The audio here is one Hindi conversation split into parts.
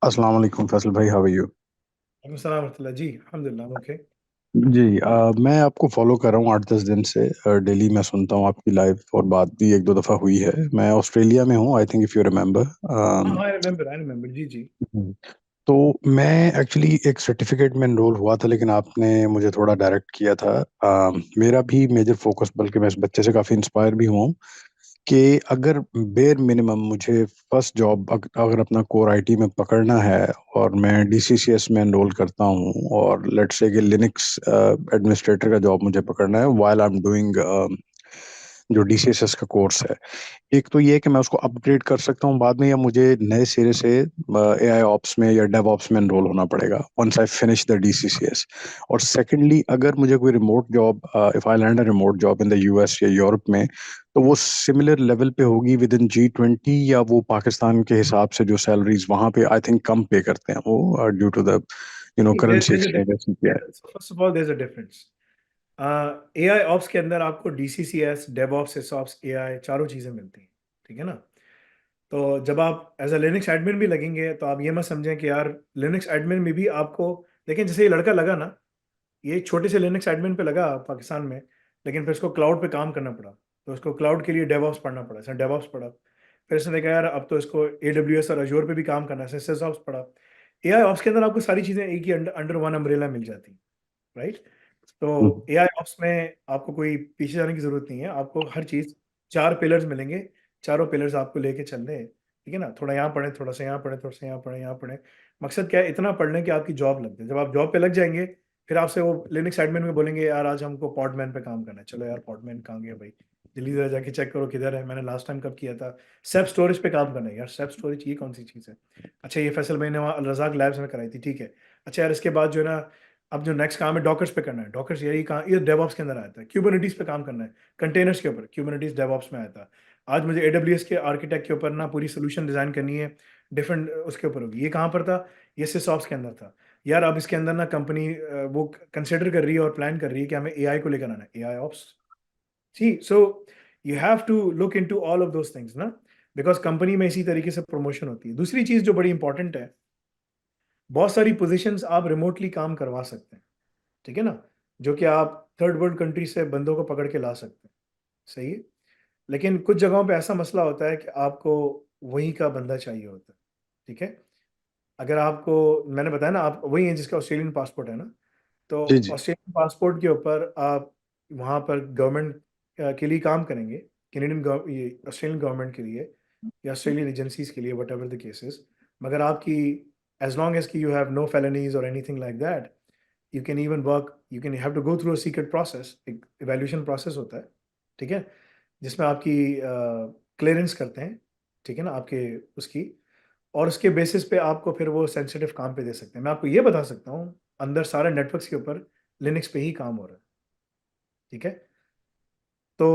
अस्सलाम वालेकुम फैसल भाई, हाउ आर यू? वालेकुम सलाम रहमतुल्लाह जी, अल्हम्दुलिल्लाह ओके। जी, मैं आपको फॉलो कर रहा हूँ 8-10 दिन से। डेली मैं सुनता हूँ आपकी लाइव, और बात भी एक दो दफ़ा हुई है। मैं ऑस्ट्रेलिया में हूँ, आई थिंक इफ़ यू हाँ रिमेम्बर। हाँ, आई रिमेम्बर जी जी। तो मैं एक्चुअली एक सर्टिफिकेट में एनरोल हुआ था, लेकिन आपने मुझे थोड़ा डायरेक्ट किया था। मेरा भी मेजर फोकस, बल्कि मैं इस बच्चे से काफ़ी इंस्पायर भी हूँ कि अगर बेर मिनिमम मुझे फर्स्ट जॉब अगर अपना कोर आईटी में पकड़ना है, और मैं डीसीसीएस में एनरोल करता हूँ, और लेट्स से कि लिनक्स एडमिनिस्ट्रेटर का जॉब मुझे पकड़ना है व्हाइल आई एम डूइंग जो डीसीएसएस का कोर्स है। एक तो ये है कि मैं उसको अपग्रेड कर सकता हूँ बाद में, या मुझे नए सिरे से एआई ऑप्स में या डेव ऑप्स में एनरोल होना पड़ेगा वंस आई फिनिश द डीसीसीएस। और सेकेंडली, अगर मुझे कोई remote job, if I land a remote job in the US या यूरोप में, तो वो सिमिलर लेवल पे होगी विद इन G20, या वो पाकिस्तान के हिसाब से जो सैलरीज वहाँ पे आई थिंक कम पे करते हैं वो, due to the currency there is exchange CPI? Uh first of all there is a difference. AI ops के अंदर आपको डीसीसीएस, डेवऑप्स, सिसऑप्स, एआई चारों चीजें मिलती हैं, ठीक है ना। तो जब आप एज अ लिनक्स एडमिन भी लगेंगे तो आप ये मत समझें कि यार लिनक्स एडमिन में भी आपको, लेकिन जैसे ये लड़का लगा ना, ये छोटे से लिनक्स एडमिन पे लगा पाकिस्तान में, लेकिन फिर उसको क्लाउड पे काम करना पड़ा, तो उसको क्लाउड के लिए डेवऑप्स पढ़ना पड़ा, इसने डेवऑप्स पढ़ा। फिर इसने देखा यार अब तो इसको एडब्ल्यूएस और अजोर पे भी काम करना है, सिसऑप्स पढ़ा। एआई ऑप्स के अंदर आपको सारी चीज़ें एक ही अंडर वन अम्ब्रेला मिल जाती हैं, राइट। तो एआई ऑप्स में आपको कोई पीछे जाने की ज़रूरत नहीं है, आपको हर चीज़, 4 पिलर्स मिलेंगे, चारों पिलर्स आपको लेके चलने हैं, ठीक है ना। थोड़ा यहाँ पढ़ें, थोड़ा सा यहाँ पढ़ें, थोड़ा सा यहाँ पढ़ें, यहाँ पढ़ें। मकसद क्या है, इतना पढ़ लें कि आपकी जॉब लग जाए। जब आप जॉब पे लग जाएँगे, फिर आपसे वो लिनक्स एडमिन में बोलेंगे, यार आज हमको पॉडमैन पे काम करना है। चलो यार पॉडमैन कहाँ गया भाई? जल्दी ज़रा जाके चेक करो किधर है, मैंने लास्ट टाइम कब किया था? सेल्फ स्टोरेज पे काम करना है। यार सेल्फ स्टोरेज ये कौन-सी चीज़ है? अच्छा ये फैसल भाई ने वहाँ अल रज़ाक लैब्स में कराई थी, ठीक है। अच्छा यार इसके बाद जो है ना, अब जो नेक्स्ट काम है डॉकर्स पे करना है। डॉकर्स यही कहाँ, ये डेवऑप्स के अंदर आता है। कुबरनेटिस पे काम करना है, कंटेनर्स के ऊपर, कुबरनेटिस डेवऑप्स में आता है। आज मुझे एडब्ल्यूएस के आर्किटेक्ट के ऊपर ना पूरी सॉल्यूशन डिज़ाइन करनी है, डिफरेंट उसके ऊपर होगी। ये कहाँ पर था? ये सिसऑप्स के अंदर था। यार अब इसके अंदर ना कंपनी वो कंसिडर कर रही है और प्लान कर रही है कि हमें एआई को लेकर आना है, AI ops. See so you have to look into all of those things ना, बिकॉज़ कंपनी में इसी तरीके से प्रमोशन होती है। दूसरी चीज़ जो बड़ी इंपॉर्टेंट है, बहुत सारी पोज़ीशंस आप रिमोटली काम करवा सकते हैं, ठीक है ना? जो कि आप थर्ड वर्ल्ड कंट्री से बंदों को पकड़ के ला सकते हैं, सही है? लेकिन कुछ जगहों पे ऐसा मसला होता है कि आपको वहीं का बंदा चाहिए होता है, ठीक है? अगर आपको, मैंने बताया ना, आप वही हैं जिसका ऑस्ट्रेलियन पासपोर्ट है ना, तो जी जी। ऑस्ट्रेलियन पासपोर्ट के ऊपर आप वहाँ पर गवर्नमेंट के लिए काम करेंगे, कैनेडियन ये ऑस्ट्रेलियन गवर्नमेंट के लिए या ऑस्ट्रेलियन एजेंसीज़ के लिए, व्हाटएवर द केस इज़। मगर आपकी, एज़ लॉन्ग एज़ कि यू हैव नो फेलनीज़ और anything like that, you can even work, you can have to go through a secret process, एक इवैल्यूएशन प्रोसेस होता है, ठीक है? जिसमें आपकी क्लीयरेंस करते हैं, ठीक है ना? आपके उसकी, और उसके बेसिस पे आपको फिर वो सेंसिटिव काम पे दे सकते हैं। मैं आपको ये बता सकता हूँ, अंदर सारे नेटवर्क्स के ऊपर लिनक्स पे ही काम हो रहा है, ठीक है? तो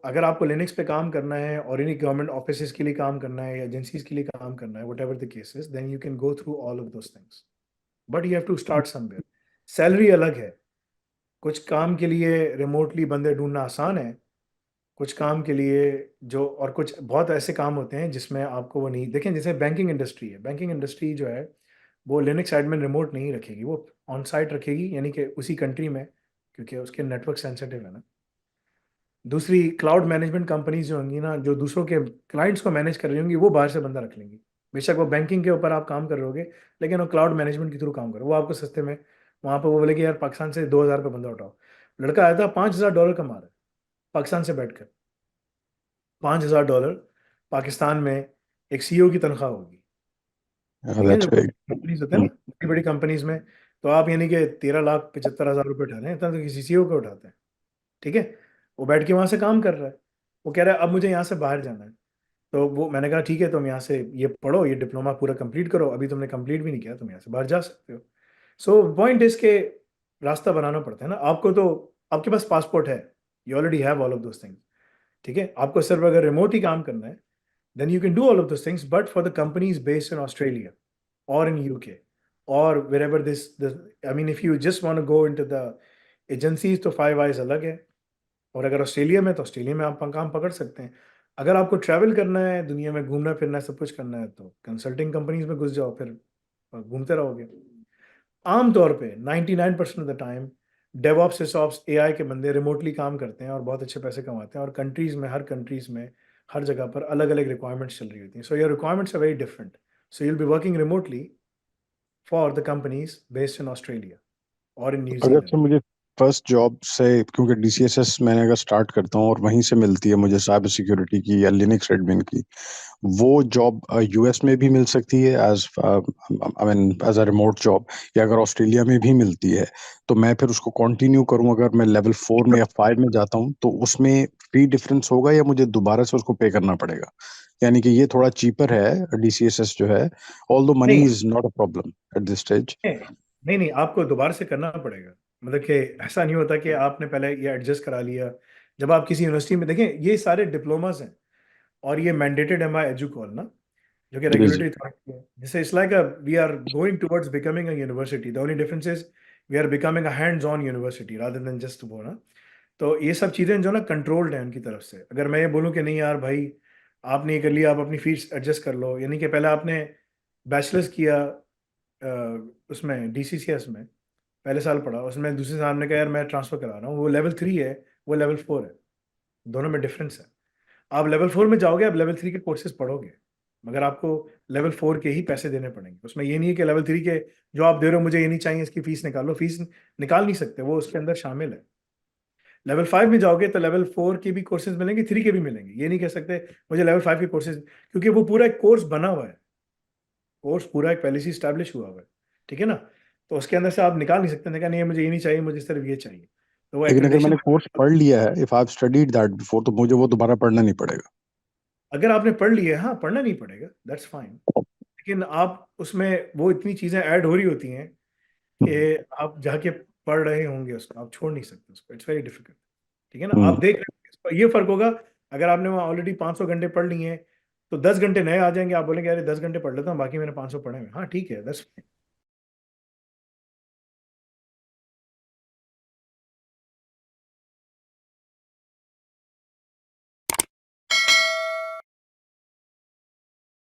अगर आपको लिनक्स पे काम करना है और इन्हीं गवर्नमेंट ऑफिसेज़ के लिए काम करना है या एजेंसीज़ के लिए काम करना है, whatever the case is, then you can go through all of those things. But you have to start somewhere. Salary अलग है। कुछ काम के लिए रिमोटली बंदे ढूँढना आसान है, कुछ काम के लिए जो, और कुछ बहुत ऐसे काम होते हैं जिसमें आपको वो नहीं, देखें जैसे बैंकिंग इंडस्ट्री है, बैंकिंग इंडस्ट्री जो है, वो लिनक्स एडमिन रिमोट नहीं रखेगी, वो ऑन साइट रखेगी, यानी कि उसी कंट्री में, क्योंकि उसके नेटवर्क सेंसिटिव है ना। दूसरी क्लाउड मैनेजमेंट कंपनीज जो होंगी ना, जो दूसरों के क्लाइंट्स को मैनेज कर रही होंगी, वो बाहर से बंदा रख लेंगी। बेशक वो बैंकिंग के ऊपर आप काम कर रहे होगे, लेकिन वो क्लाउड मैनेजमेंट के थ्रू काम करो, वो आपको सस्ते में, वहाँ पे वो बोलेगी यार पाकिस्तान से 2000 पे बंदा उठाओ। लड़का आया था, $5000 कमा रहा है पाकिस्तान से बैठकर। $5000 पाकिस्तान में एक सीईओ की तनख्वाह होगी, ठीक है? जो दैट्स वेरी। कंपनीज़ होते हैं ना, बड़ी-बड़ी कंपनीज़ में, तो आप यानी कि 13,75,000 रुपए उठा रहे हैं, इतना तो किसी सीईओ का उठाते हैं, ठीक है? वो बैठ के वहाँ से काम कर रहा है। वो कह रहा है अब मुझे यहाँ से बाहर जाना है। तो वो, मैंने कहा ठीक है, तुम यहाँ से ये पढ़ो, ये डिप्लोमा पूरा कंप्लीट करो, अभी तुमने कंप्लीट भी नहीं किया, तुम यहाँ से बाहर जा सकते हो। सो पॉइंट इज़ के रास्ता बनाना पड़ता है ना, आपको तो, आपके पास पासपोर्ट है, you already have all of those things, ठीक है? आपको सिर्फ अगर रिमोट ही काम करना है, then you can do all of those things, but for the companies based in Australia or in UK or wherever this, I mean, if you just want to go into the agencies, तो फाइव आइज अलग है। और अगर ऑस्ट्रेलिया में, तो ऑस्ट्रेलिया में आप काम पकड़ सकते हैं। अगर आपको ट्रैवल करना है, दुनिया में घूमना फिरना है, सब कुछ करना है, तो कंसल्टिंग कंपनीज में घुस जाओ फिर, घूमते रहोगे। आम तौर पे 99% of the time DevOps SecOps AI के बंदे रिमोटली काम करते हैं और बहुत अच्छे पैसे कमाते हैं, और कंट्रीज में, हर कंट्रीज में, हर जगह पर अलग अलग रिक्वायरमेंट्स चल रही होती हैं। So your requirements are very different. So you'll be working remotely for the companies based in Australia और इन अगर से न्यूजीलैंड। मुझे फर्स्ट जॉब से, क्योंकि डीसीएसएस मैंने अगर स्टार्ट करता हूँ और वहीं से मिलती है मुझे साइबर सिक्योरिटी की या लिनक्स एडमिन की, वो जॉब यूएस में भी मिल सकती है as I mean as a remote job, या अगर ऑस्ट्रेलिया में भी मिलती है तो मैं फिर उसको कंटिन्यू करूँ, अगर मैं लेवल 4 में या 5 में जाता हूँ तो उसमें फी डिफरेंस होगा या मुझे दोबारा से उसको पे करना पड़ेगा? यानी कि ये थोड़ा चीपर है डीसीएसएस जो है, ऑल दो मनी नहीं is not a problem at this stage. नहीं नहीं, आपको दोबारा से करना पड़ेगा। मतलब कि ऐसा नहीं होता कि आपने पहले ये एडजस्ट करा लिया। जब आप किसी यूनिवर्सिटी में देखें, ये सारे डिप्लोमास हैं और ये मैंडेटेड है बाय एजुकॉल ना, जो कि जी जी। रेगुलेटरी अथॉरिटी है। जैसे it's like we are going towards becoming a university. The only difference is we are becoming a hands on university rather than just वो ना। तो ये सब चीज़ें जो ना कंट्रोल्ड हैं उनकी तरफ से। अगर मैं ये बोलूँ कि नहीं यार भाई, आपने ये कर लिया, आप अपनी फीस एडजस्ट कर लो, यानी कि पहले आपने बैचलर्स किया उसमें डीसीसीएस में, पहले साल पढ़ा, उसमें दूसरे साल हमने कहा यार मैं ट्रांसफर करा रहा हूँ, वो लेवल 3 है, वो लेवल 4 है, दोनों में डिफरेंस है। आप लेवल 4 में जाओगे, आप लेवल 3 के कोर्सेज पढ़ोगे, मगर आपको लेवल 4 के ही पैसे देने पड़ेंगे। उसमें ये नहीं है कि लेवल 3 के जो आप दे रहे हो मुझे ये नहीं चाहिए, इसकी फीस निकालो। फीस निकाल नहीं सकते, वो उसके अंदर शामिल है। लेवल 5 में जाओगे तो लेवल 4 के भी कोर्सेज मिलेंगे, 3 के भी मिलेंगे। ये नहीं कह सकते मुझे लेवल 5 के कोर्सेज, क्योंकि वो पूरा एक कोर्स बना हुआ है, कोर्स पूरा एक पहले से स्टैब्लिश हुआ हुआ है, ठीक है ना। तो उसके अंदर से आप निकाल नहीं सकते, कहा नहीं मुझे ये नहीं चाहिए, मुझे सिर्फ ये चाहिए। तो वो लेकिन अगर एक्रेडिटेशन, मैंने कोर्स पढ़ लिया है, if I studied that before, तो मुझे वो दोबारा पढ़ना नहीं पड़ेगा? अगर आपने पढ़ लिया है, हाँ पढ़ना नहीं पड़ेगा, दैट्स फाइन। लेकिन आप उसमें वो इतनी चीजें ऐड हो रही होती हैं कि आप जाके पढ़ रहे होंगे उसको, आप छोड़ नहीं सकते उसको। इट्स वेरी डिफिकल्ट, ठीक है ना। हम्म। आप देख रहे हैं इसको, ये फर्क होगा। अगर आपने वहाँ ऑलरेडी 500 घंटे पढ़ लिए हैं तो 10 घंटे नए आ जाएंगे, आप बोलेंगे अरे 10 घंटे पढ़ लेता हूँ, बाकी मैंने 500 पढ़े हुए हैं। हाँ ठीक है, 10